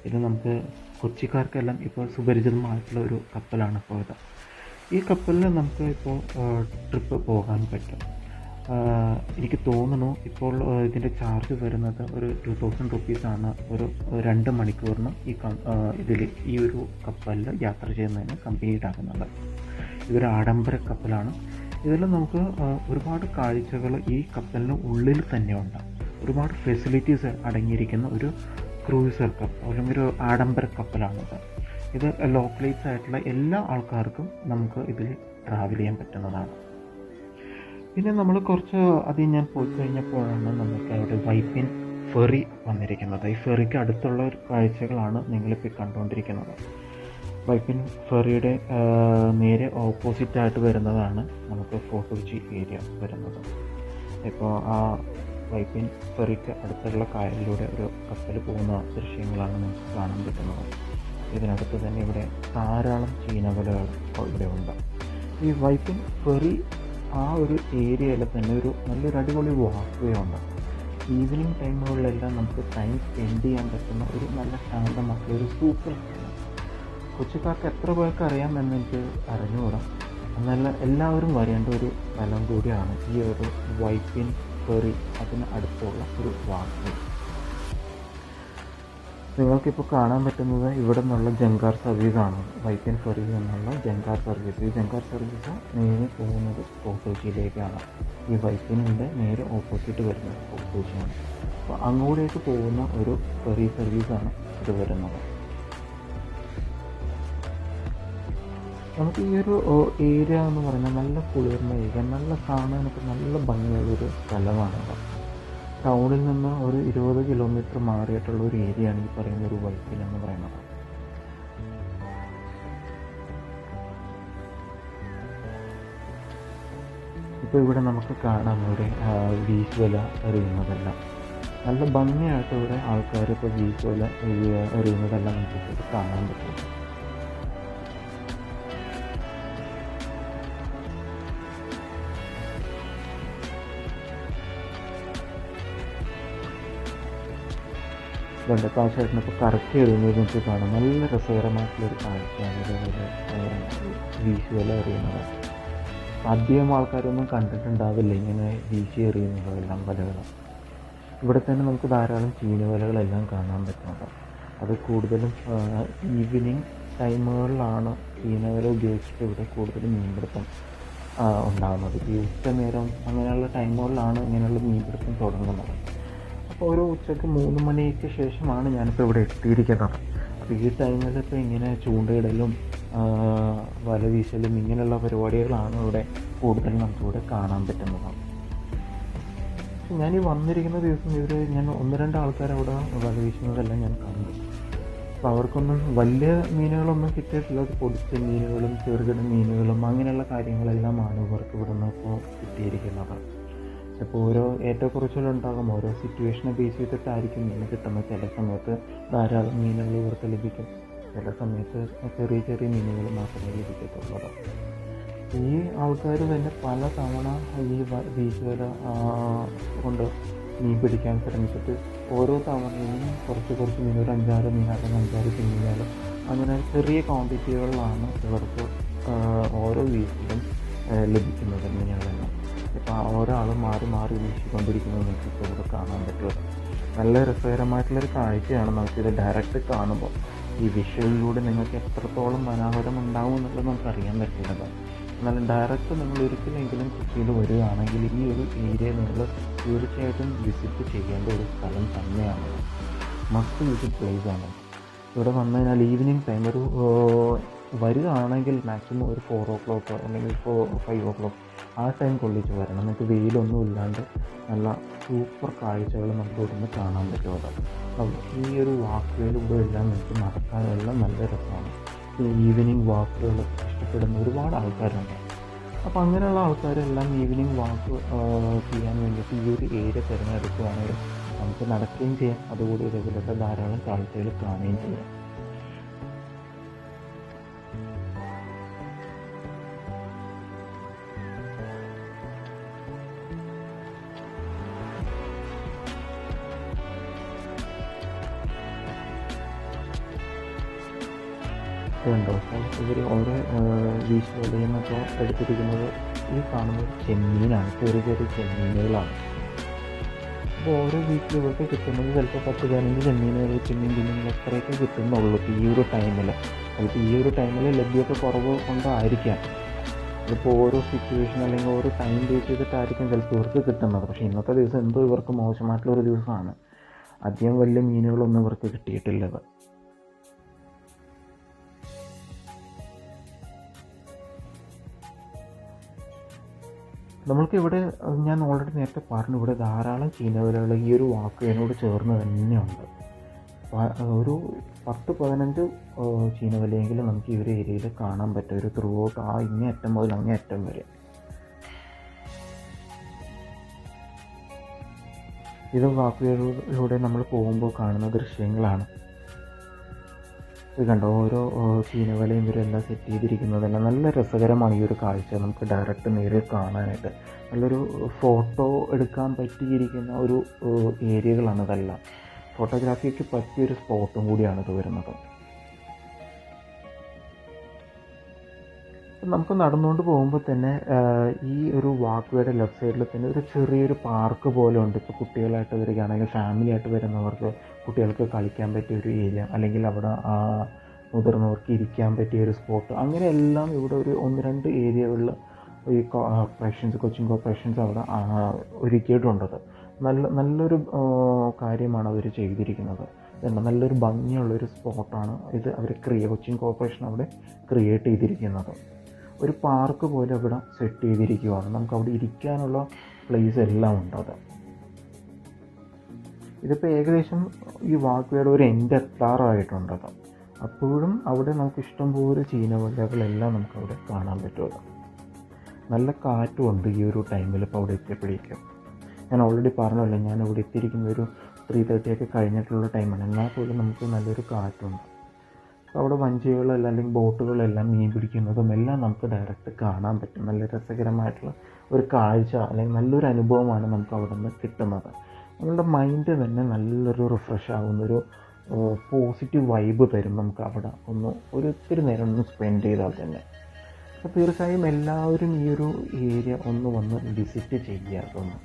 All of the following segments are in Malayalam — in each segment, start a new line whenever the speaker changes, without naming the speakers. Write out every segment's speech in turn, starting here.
ഇത് നമുക്ക് കൊച്ചിക്കാർക്കെല്ലാം ഇപ്പോൾ സുപരിചിതമായിട്ടുള്ള ഒരു കപ്പലാണ് ഇപ്പോൾ ഇത്. ഈ കപ്പലിൽ നമുക്ക് ഇപ്പോൾ ട്രിപ്പ് പോകാൻ പറ്റും. എനിക്ക് തോന്നുന്നു ഇപ്പോൾ ഇതിൻ്റെ ചാർജ് വരുന്നത് ഒരു 2000 റുപ്പീസാണ് ഒരു 2 മണിക്കൂറിന് ഈ ഒരു കപ്പലിൽ യാത്ര ചെയ്യുന്നതിന് കമ്പനി ഈടാക്കുന്നുണ്ട്. ഇതൊരു ആഡംബര കപ്പലാണ്. ഇതിൽ നമുക്ക് ഒരുപാട് കാഴ്ചകൾ ഈ കപ്പലിന് ഉള്ളിൽ തന്നെയുണ്ട്. ഒരുപാട് ഫെസിലിറ്റീസ് അടങ്ങിയിരിക്കുന്ന ഒരു ക്രൂയിസർ കപ്പൽ അല്ലെങ്കിൽ ഒരു ആഡംബര കപ്പലാണിത്. ഇത് ലോക്കലൈസ് ആയിട്ടുള്ള എല്ലാ ആൾക്കാർക്കും നമുക്ക് ഇതിൽ ട്രാവൽ ചെയ്യാൻ പറ്റുന്നതാണ്. പിന്നെ നമ്മൾ കുറച്ച് അധികം ഞാൻ പോയി കഴിഞ്ഞപ്പോഴാണ് നമുക്ക് അവിടെ വൈപ്പിൻ ഫെറി വന്നിരിക്കുന്നത്. ഈ ഫെറിക്ക് അടുത്തുള്ള കാഴ്ചകളാണ് നിങ്ങളിപ്പോൾ കണ്ടുകൊണ്ടിരിക്കുന്നത്. വൈപ്പിൻ ഫെറിയുടെ നേരെ ഓപ്പോസിറ്റായിട്ട് വരുന്നതാണ് നമുക്ക് ഫോർട്ട് കൊച്ചി ഏരിയ വരുന്നത്. ഇപ്പോൾ ആ വൈപ്പിൻ ഫെറിക്ക് അടുത്തുള്ള കായലിലൂടെ ഒരു കപ്പൽ പോകുന്ന ദൃശ്യങ്ങളാണ് നമുക്ക് കാണാൻ പറ്റുന്നത്. ഇതിനടുത്ത് തന്നെ ഇവിടെ ധാരാളം ചീനവലകൾ ഇവിടെ ഉണ്ട്. ഈ വൈപ്പിൻ ഫെറി ആ ഒരു ഏരിയയിൽ തന്നെ നല്ലൊരു അടിപൊളി വാക്ക് വേ ഉണ്ട്. ഈവനിങ് ടൈമുകളിലെല്ലാം നമുക്ക് ടൈം സ്പെൻഡ് ചെയ്യാൻ പറ്റുന്ന ഒരു നല്ല ശാന്തമാക്കിയ ഒരു സൂപ്പർ സ്ഥലം. കൊച്ചിക്കാർക്ക് എത്ര പേർക്ക് അറിയാമെന്ന് എനിക്ക് അറിഞ്ഞുകൂടാ. എന്നാൽ എല്ലാവരും വരേണ്ട ഒരു സ്ഥലം കൂടിയാണ് ഈ ഒരു വൈപ്പിൻ ഫെറി. അതിന് അടുത്തുള്ള ഒരു വാക്ക് വേ. നിങ്ങൾക്കിപ്പോൾ കാണാൻ പറ്റുന്നത് ഇവിടെ നിന്നുള്ള ജങ്കാർ സർവീസാണ്. വൈപ്പിൻ ഫെറിയിൽ നിന്നുള്ള ജങ്കാർ സർവീസ്. ഈ ജങ്കാർ സർവീസ് നേരെ പോകുന്നത് ഫോർട്ട് കൊച്ചിയിലേക്കാണ്. ഈ വൈപ്പിനിൻ്റെ നേരെ ഓപ്പോസിറ്റ് വരുന്നത് ഫോർട്ട് കൊച്ചിയാണ്. അപ്പോൾ അങ്ങോട്ടേക്ക് പോകുന്ന ഒരു ഫെറി സർവീസാണ് ഇത് വരുന്നത്. നമുക്ക് ഈ ഒരു ഏരിയ എന്ന് പറയുന്നത് നല്ല കുളിർന്ന ഏരിയ, നല്ല കാണാനൊക്കെ നല്ല ഭംഗിയുള്ളൊരു സ്ഥലമാണിത്. ടൗണിൽ നിന്ന് ഒരു 20 കിലോമീറ്റർ മാറിയിട്ടുള്ള ഒരു ഏരിയയാണ് ഈ പറയുന്ന ഒരു വൈപ്പിൻ എന്ന് പറയുന്നത്. ഇപ്പോൾ ഇവിടെ നമുക്ക് കാണാം ഇവിടെ വീശുവല എറിയുന്നതെല്ലാം നല്ല ഭംഗിയായിട്ട് ഇവിടെ ആൾക്കാർ ഇപ്പോൾ വീശുവല എറിയുന്നതെല്ലാം നമുക്ക് കാണാൻ പറ്റും. കാഴ്ചയായിട്ടുണ്ട്. ഇപ്പോൾ കറക്റ്റ് എറിയുന്നത് നമുക്ക് കാണാം. നല്ല രസകരമായിട്ടുള്ളൊരു കാഴ്ചയാണ് ഇതേപോലെ വീശുവല എറിയുന്നത്. അധികം ആൾക്കാരൊന്നും കണ്ടിട്ടുണ്ടാവില്ല ഇങ്ങനെ വീശി എറിയുന്നതെല്ലാം വലകളും. ഇവിടെ തന്നെ നമുക്ക് ധാരാളം ചീനവലകളെല്ലാം കാണാൻ പറ്റുന്നുണ്ട്. അത് കൂടുതലും ഈവനിങ് ടൈമുകളിലാണ് ചീനവല ഉപയോഗിച്ചിട്ട് ഇവിടെ കൂടുതലും മീൻപിടുത്തം ഉണ്ടാകുന്നത്. ഈ ഉച്ചനേരം അങ്ങനെയുള്ള ടൈമുകളിലാണ് ഇങ്ങനെയുള്ള മീൻപിടുത്തം തുടങ്ങുന്നത്. അപ്പോൾ ഒരു ഉച്ചയ്ക്ക് 3 മണിക്ക് ശേഷമാണ് ഞാനിപ്പോൾ ഇവിടെ എത്തിയിരിക്കുന്നത്. അപ്പോൾ ഈ ടൈമിൽ ഇപ്പോൾ ഇങ്ങനെ ചൂണ്ടയിടലും വല വീശലും ഇങ്ങനെയുള്ള പരിപാടികളാണ് ഇവിടെ കൂടുതൽ നമുക്കിവിടെ കാണാൻ പറ്റുന്നത്. ഞാൻ ഈ വന്നിരിക്കുന്ന ദിവസം ഞാൻ 1-2 ആൾക്കാർ അവിടെ വല വീശുന്നതെല്ലാം ഞാൻ കണ്ടു. അപ്പോൾ അവർക്കൊന്നും വലിയ മീനുകളൊന്നും കിട്ടിയിട്ടില്ല. അത് പൊടിച്ച മീനുകളും ചെറുകിട മീനുകളും അങ്ങനെയുള്ള കാര്യങ്ങളെല്ലാമാണ് ഇവർക്ക് ഇവിടെ നിന്ന് ഇപ്പോൾ കിട്ടിയിരിക്കുന്നത്. ഇപ്പോൾ ഓരോ ഏറ്റക്കുറച്ചിലുണ്ടാകും. ഓരോ സിറ്റുവേഷനെ ബേസ് ചെയ്തിട്ടായിരിക്കും മീൻ കിട്ടുന്നത്. ചില സമയത്ത് ധാരാളം മീനുകൾ ഇവർക്ക് ലഭിക്കും, ചില സമയത്ത് ചെറിയ ചെറിയ മീനുകൾ മാത്രമേ ലഭിക്കത്തുള്ളൂ. ഈ ആൾക്കാർ തന്നെ പല തവണ ഈ വീശുവല കൊണ്ട് മീൻ പിടിക്കാൻ ശ്രമിച്ചിട്ട് ഓരോ തവണയും കുറച്ച് മീൻ, ഒരു 5-6 മീൻ അല്ലെങ്കിൽ 5-6 മീനുകൾ അങ്ങനെ ചെറിയ ക്വാണ്ടിറ്റികളിലാണ് ഇവർക്ക് ഓരോ വീശിലും ലഭിക്കുന്നത് മീനുകളെല്ലാം. ഇപ്പോൾ ഒരാൾ മാറി വീശിക്കൊണ്ടിരിക്കുന്നത് നമുക്കിപ്പോൾ ഇവിടെ കാണാൻ പറ്റുമത്. നല്ല രസകരമായിട്ടുള്ളൊരു കാഴ്ചയാണ്. നമുക്കിത് ഡയറക്റ്റ് കാണുമ്പോൾ ഈ വിഷ്വലിലൂടെ നിങ്ങൾക്ക് എത്രത്തോളം മനോഹരം ഉണ്ടാവും എന്നുള്ളത് നമുക്കറിയാൻ പറ്റുന്നത്. എന്നാലും ഡയറക്റ്റ് നിങ്ങൾ ഒരിക്കലെങ്കിലും കൊച്ചിയിൽ വരികയാണെങ്കിൽ ഈ ഒരു ഏരിയ നിങ്ങൾ തീർച്ചയായിട്ടും വിസിറ്റ് ചെയ്യേണ്ട ഒരു സ്ഥലം തന്നെയാണ്. മസ്റ്റ് വിസിറ്റ് പ്ലേസ് ആണ്. ഇവിടെ വന്നു കഴിഞ്ഞാൽ ഈവനിങ് ടൈം വരികയാണെങ്കിൽ മാക്സിമം ഒരു 4 o'clock അല്ലെങ്കിൽ 5 o'clock ആ ടൈം കൊള്ളിച്ച് വരണം. നമുക്ക് വെയിലൊന്നും ഇല്ലാണ്ട് നല്ല സൂപ്പർ കാഴ്ചകൾ നമുക്ക് ഇവിടുന്ന് കാണാൻ പറ്റുമല്ലോ. ഈ ഒരു വാക്കുകളിലൂടെ എല്ലാം നമുക്ക് നടക്കാനെല്ലാം നല്ല രസമാണ്. ഈ ഈവനിങ് വാക്കുകൾ ഇഷ്ടപ്പെടുന്ന ഒരുപാട് ആൾക്കാരുണ്ട്. അപ്പോൾ അങ്ങനെയുള്ള ആൾക്കാരെല്ലാം ഈവനിങ് വാക്ക് ചെയ്യാൻ വേണ്ടിയിട്ട് ഈ ഒരു ഏരിയ തിരഞ്ഞെടുക്കുകയാണെങ്കിൽ നമുക്ക് നടക്കുകയും ചെയ്യാം, അതുകൂടി ഇതേപോലത്തെ ധാരാളം കാഴ്ചകൾ കാണുകയും ചെയ്യാം. ഇതുണ്ടോ ഇവർ ഓരോ വീശ് വലയിൽ നിന്നൊക്കെ എടുത്തിരിക്കുന്നത് ഈ കാണുന്നത് ചെമ്മീനാണ്, ചെറിയ ചെറിയ ചെമ്മീനുകളാണ്. അപ്പോൾ ഓരോ വീട്ടിൽ ഇവർക്ക് കിട്ടുന്നത് ചിലപ്പോൾ 10-15 ചെമ്മീൻ കുഞ്ഞുങ്ങൾ എത്രയൊക്കെ കിട്ടുന്നുള്ളൂ ഈ ഒരു ടൈമിൽ. ചിലപ്പോൾ ഈ ഒരു ടൈമിൽ ലഭ്യത കുറവ് കൊണ്ടായിരിക്കാം, അതിപ്പോൾ ഓരോ സിറ്റുവേഷൻ അല്ലെങ്കിൽ ഓരോ ടൈം ബേസ് ചെയ്തിട്ടായിരിക്കും ചിലപ്പോൾ ഇവർക്ക് കിട്ടുന്നത്. പക്ഷേ ഇന്നത്തെ ദിവസം എന്തോ ഇവർക്ക് മോശമായിട്ടുള്ളൊരു ദിവസമാണ്. അധികം വലിയ മീനുകളൊന്നും ഇവർക്ക് കിട്ടിയിട്ടില്ലത്. നമ്മൾക്കിവിടെ ഞാൻ ഓൾറെഡി നേരത്തെ പറഞ്ഞു, ഇവിടെ ധാരാളം ചീനവലകൾ ഈ ഒരു വാക്കുവേനോട് ചേർന്ന് തന്നെയുണ്ട്. ഒരു 10-15 ചീനവലയെങ്കിലും നമുക്ക് ഈ ഒരു ഏരിയയിൽ കാണാൻ പറ്റും, ഒരു ത്രൂ ഔട്ട് ആ ഇങ്ങേ അറ്റം മുതൽ അങ്ങേ അറ്റം വരെ. ഇത് വാക്കുവേലിലൂടെ നമ്മൾ പോകുമ്പോൾ കാണുന്ന ദൃശ്യങ്ങളാണ്. ഇത് കണ്ടോ, ഓരോ ചീനവലയും ഇവരെല്ലാം സെറ്റ് ചെയ്തിരിക്കുന്നതെല്ലാം നല്ല രസകരമാണ്. ഈ ഒരു കാഴ്ച നമുക്ക് ഡയറക്റ്റ് നേരിൽ കാണാനായിട്ട് നല്ലൊരു ഫോട്ടോ എടുക്കാൻ പറ്റിയിരിക്കുന്ന ഒരു ഏരിയകളാണ് ഇതെല്ലാം. ഫോട്ടോഗ്രാഫിക്ക് പറ്റിയൊരു സ്പോട്ടും കൂടിയാണ് ഇത് വരുന്നത്. നമുക്ക് നടന്നുകൊണ്ട് പോകുമ്പോൾ തന്നെ ഈ ഒരു വാക്ക്വേയുടെ ലെഫ്റ്റ് സൈഡിൽ തന്നെ ഒരു ചെറിയൊരു പാർക്ക് പോലെ ഉണ്ട്. ഇപ്പോൾ കുട്ടികളായിട്ട് വരികയാണെങ്കിൽ ഫാമിലി ആയിട്ട് വരുന്നവർക്ക് കുട്ടികൾക്ക് കളിക്കാൻ പറ്റിയ ഒരു ഏരിയ, അല്ലെങ്കിൽ അവിടെ മുതിർന്നവർക്ക് ഇരിക്കാൻ പറ്റിയ ഒരു സ്പോട്ട്, അങ്ങനെയെല്ലാം ഇവിടെ ഒരു 1-2 ഏരിയകളിൽ ഈ കൊച്ചിൻ കോർപ്പറേഷൻസ് അവിടെ ഒരുക്കിയിട്ടുണ്ടത്. നല്ലൊരു കാര്യമാണ് അവർ ചെയ്തിരിക്കുന്നത്. നല്ലൊരു ഭംഗിയുള്ളൊരു സ്പോട്ടാണ് ഇത് കൊച്ചിൻ കോർപ്പറേഷൻ അവിടെ ക്രിയേറ്റ് ചെയ്തിരിക്കുന്നത്. ഒരു പാർക്ക് പോലെ അവിടെ സെറ്റ് ചെയ്തിരിക്കുകയാണ്. നമുക്ക് അവിടെ ഇരിക്കാനുള്ള പ്ലേസ് എല്ലാം ഉണ്ടത്. ഇതിപ്പോൾ ഏകദേശം ഈ വാക്ക്വേയുടെ ഒരു എൻഡ് എത്താറായിട്ടുണ്ടത്. അപ്പോഴും അവിടെ നമുക്ക് ഇഷ്ടംപോലെ ചീനവലകളെല്ലാം നമുക്കവിടെ കാണാൻ പറ്റുമല്ലോ. നല്ല കാറ്റുമുണ്ട് ഈ ഒരു ടൈമിൽ. ഇപ്പോൾ അവിടെ എത്തിയപ്പോഴേക്കും ഞാൻ ഓൾറെഡി പറഞ്ഞല്ലോ, ഞാൻ അവിടെ എത്തിയിരിക്കുന്ന ഒരു 3:30 ഒക്കെ കഴിഞ്ഞിട്ടുള്ള ടൈമാണ്. എന്നാൽ പോലും നമുക്ക് നല്ലൊരു കാറ്റുണ്ട്. അവിടെ വഞ്ചികളെല്ലാം അല്ലെങ്കിൽ ബോട്ടുകളെല്ലാം മീൻ പിടിക്കുന്നതും എല്ലാം നമുക്ക് ഡയറക്റ്റ് കാണാൻ പറ്റും. നല്ല രസകരമായിട്ടുള്ള ഒരു കാഴ്ച അല്ലെങ്കിൽ നല്ലൊരു അനുഭവമാണ് നമുക്ക് അവിടെ നിന്ന് കിട്ടുന്നത്. നമ്മളുടെ മൈൻഡ് തന്നെ നല്ലൊരു റിഫ്രഷ് ആകുന്നൊരു പോസിറ്റീവ് വൈബ് തരും നമുക്ക് അവിടെ ഒത്തിരി നേരം ഒന്ന് സ്പെൻഡ് ചെയ്താൽ തന്നെ. അപ്പോൾ തീർച്ചയായും എല്ലാവരും ഈ ഒരു ഏരിയ ഒന്ന് വന്ന് വിസിറ്റ് ചെയ്യാറുണ്ട്.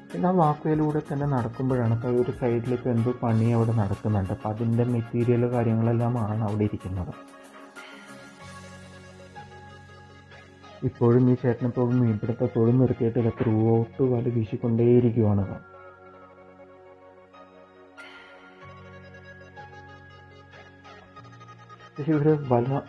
പിന്നെ ആ വാക്ക്വേയിലൂടെ തന്നെ നടക്കുമ്പോഴാണ് ഇപ്പോൾ ഒരു സൈഡിലേക്ക് എന്തോ പണി അവിടെ നടക്കുന്നുണ്ട്. അപ്പോൾ അതിൻ്റെ മെറ്റീരിയൽ കാര്യങ്ങളെല്ലാമാണ് അവിടെ ഇരിക്കുന്നത്. ഇപ്പോഴും ഈ ചേട്ടനിപ്പോൾ മീൻപിടുത്തത്തോടും നിർത്തിയിട്ടില്ല, ത്രൂ ഔട്ട് വല വീശിക്കൊണ്ടേയിരിക്കുവാണ്. പക്ഷെ ഇവർ വല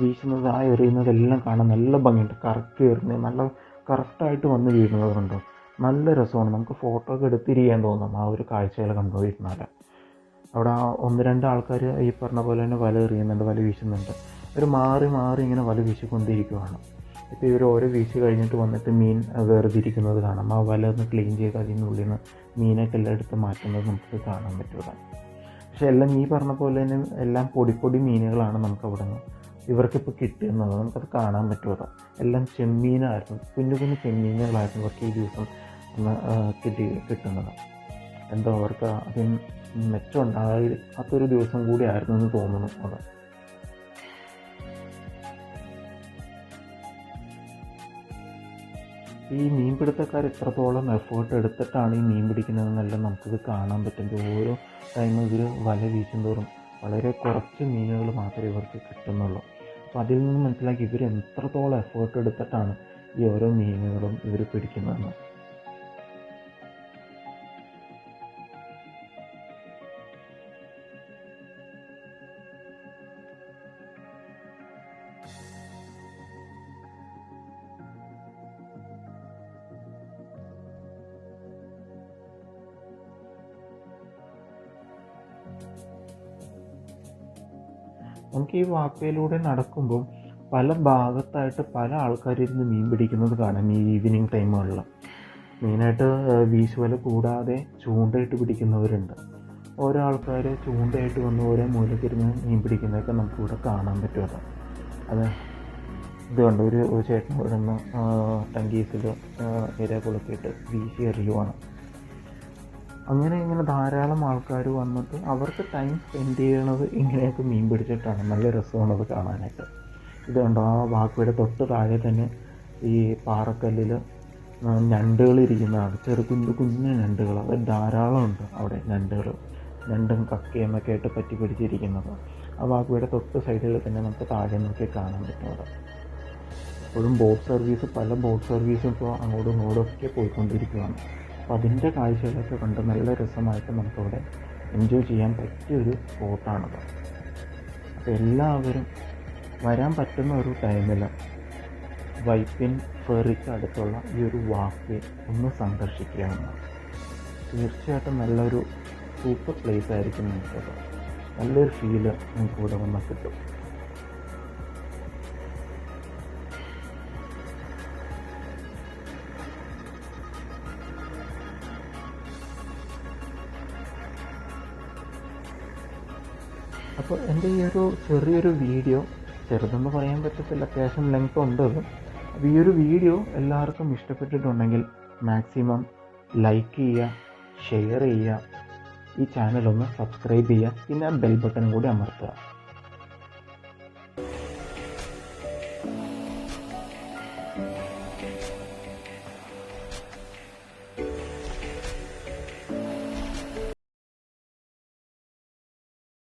വീശുന്നത് എറിയുന്നതെല്ലാം കാണാൻ നല്ല ഭംഗിയുണ്ട്. കറക്റ്റ് എറിഞ്ഞ് നല്ല കറക്റ്റായിട്ട് വന്ന് വീഴുന്നത് കണ്ടോ, നല്ല രസമാണ്. നമുക്ക് ഫോട്ടോ ഒക്കെ എടുത്തിരിക്കാൻ തോന്നും ആ ഒരു കാഴ്ചകൾ കണ്ടുപോയിരുന്നാൽ. അവിടെ 1-2 ആൾക്കാർ ഈ പറഞ്ഞ പോലെ തന്നെ വല എറിയുന്നുണ്ട്, വല വീശുന്നുണ്ട്. അവർ മാറി മാറി ഇങ്ങനെ വല വീശിക്കൊണ്ടിരിക്കുകയാണ്. ഇപ്പോൾ ഇവർ ഓരോ വീശി കഴിഞ്ഞിട്ട് വന്നിട്ട് മീൻ വേർതിരിക്കുന്നത് കാണാം. ആ വല ഒന്ന് ക്ലീൻ ചെയ്ത് അതിനുള്ളിൽ നിന്ന് മീനൊക്കെ എല്ലാം എടുത്ത് മാറ്റുന്നത് നമുക്ക് കാണാൻ പറ്റുക. പക്ഷെ എല്ലാം ഈ പറഞ്ഞ പോലെ തന്നെ എല്ലാം പൊടി മീനുകളാണ് നമുക്ക് അവിടെ നിന്ന് ഇവർക്കിപ്പോൾ കിട്ടുന്നത്. നമുക്കത് കാണാൻ പറ്റുമല്ലോ. എല്ലാം ചെമ്മീനായിരുന്നു, കുഞ്ഞു ചെമ്മീനുകളായിരുന്നു ഇവർക്ക് ഈ ദിവസം കിട്ടുന്നത്. എന്തോ അവർക്ക് അതിന് മെച്ചമുണ്ടാകാത്തൊരു ദിവസം കൂടി ആയിരുന്നു എന്ന് തോന്നുന്നു. അത് ഈ മീൻപിടുത്തക്കാർ എത്രത്തോളം എഫേർട്ട് എടുത്തിട്ടാണ് ഈ മീൻ പിടിക്കുന്നതെന്നെല്ലാം നമുക്കിത് കാണാൻ പറ്റും. ഓരോ ടൈം ഇവർ വല വീശുന്തോറും വളരെ കുറച്ച് മീനുകൾ മാത്രമേ ഇവർക്ക് കിട്ടുന്നുള്ളൂ. അപ്പോൾ അതിൽ നിന്ന് മനസ്സിലാക്കി ഇവർ എത്രത്തോളം എഫേർട്ട് എടുത്തിട്ടാണ് ഈ ഓരോ മീനുകളും ഇവർ പിടിക്കുന്നതെന്ന്. നമുക്ക് ഈ വാക്ക്വേയിലൂടെ നടക്കുമ്പോൾ പല ഭാഗത്തായിട്ട് പല ആൾക്കാരിരുന്ന് മീൻ പിടിക്കുന്നത് കാണാം ഈ ഈവനിങ് ടൈമുകളിൽ. മെയിനായിട്ട് വീശുവല കൂടാതെ ചൂണ്ടയിട്ട് പിടിക്കുന്നവരുണ്ട്. ഓരോ ആൾക്കാർ ചൂണ്ടയിട്ട് വന്ന് ഓരോ മൂലക്കിരുന്ന് മീൻ പിടിക്കുന്നതൊക്കെ നമുക്കിവിടെ കാണാൻ പറ്റുമല്ലോ. അത് ഇതുകൊണ്ട് ഒരു ചേട്ടൻ ഇവിടെ നിന്ന് ടങ്കീസിൽ ഇര കുളക്കിയിട്ട് വീശി എറിയുവാണ്. അങ്ങനെ ഇങ്ങനെ ധാരാളം ആൾക്കാർ വന്നിട്ട് അവർക്ക് ടൈം സ്പെൻഡ് ചെയ്യണത് ഇങ്ങനെയൊക്കെ മീൻ പിടിച്ചിട്ടാണ്. നല്ല രസമാണത് കാണാനായിട്ട്. ഇതുകൊണ്ട് ആ വാക്കുയുടെ തൊട്ട് താഴെ തന്നെ ഈ പാറക്കല്ലിൽ ഞണ്ടുകൾ ഇരിക്കുന്നതാണ്. കുഞ്ഞു ഞണ്ടുകൾ, അത് ധാരാളം ഉണ്ട് അവിടെ. ഞണ്ടും കക്കയും ഒക്കെ ആയിട്ട് പറ്റി പിടിച്ചിരിക്കുന്നത് ആ വാക്കുയുടെ തൊട്ട് സൈഡിൽ തന്നെ നമുക്ക് താഴെ നോക്കി കാണാൻ പറ്റുന്നത്. ഇപ്പോഴും ബോട്ട് സർവീസ്, പല ബോട്ട് സർവീസും ഇപ്പോൾ അങ്ങോട്ടും ഇങ്ങോട്ടും ഒക്കെ പോയിക്കൊണ്ടിരിക്കുകയാണ്. അപ്പോൾ അതിൻ്റെ കാഴ്ചകളൊക്കെ കണ്ട് നല്ല രസമായിട്ട് നമുക്കവിടെ എൻജോയ് ചെയ്യാൻ പറ്റിയൊരു സ്പോട്ടാണത്. അപ്പോൾ എല്ലാവരും വരാൻ പറ്റുന്ന ഒരു ടൈമിൽ വൈപ്പിൻ ഫെറിക്ക് അടുത്തുള്ള ഈ ഒരു വാക്ക് ഒന്ന് സന്ദർശിക്കാവുന്നതാണ്. തീർച്ചയായിട്ടും നല്ലൊരു സൂപ്പർ പ്ലേസ് ആയിരിക്കും നിങ്ങൾക്കത്. നല്ലൊരു ഫീല് നിങ്ങൾക്ക് ഇവിടെ വന്നാൽ കിട്ടും. അപ്പോൾ എൻ്റെ ഈ ഒരു ചെറിയൊരു വീഡിയോ, ചെറുതെന്ന് പറയാൻ പറ്റത്തില്ല, അത്യാവശ്യം ലെങ്ത് ഉണ്ട് അത്. അപ്പോൾ ഈ ഒരു വീഡിയോ എല്ലാവർക്കും ഇഷ്ടപ്പെട്ടിട്ടുണ്ടെങ്കിൽ മാക്സിമം ലൈക്ക് ചെയ്യുക, ഷെയർ ചെയ്യുക, ഈ ചാനലൊന്ന് സബ്സ്ക്രൈബ് ചെയ്യുക, പിന്നെ ബെൽ ബട്ടൺ കൂടി അമർത്തുക.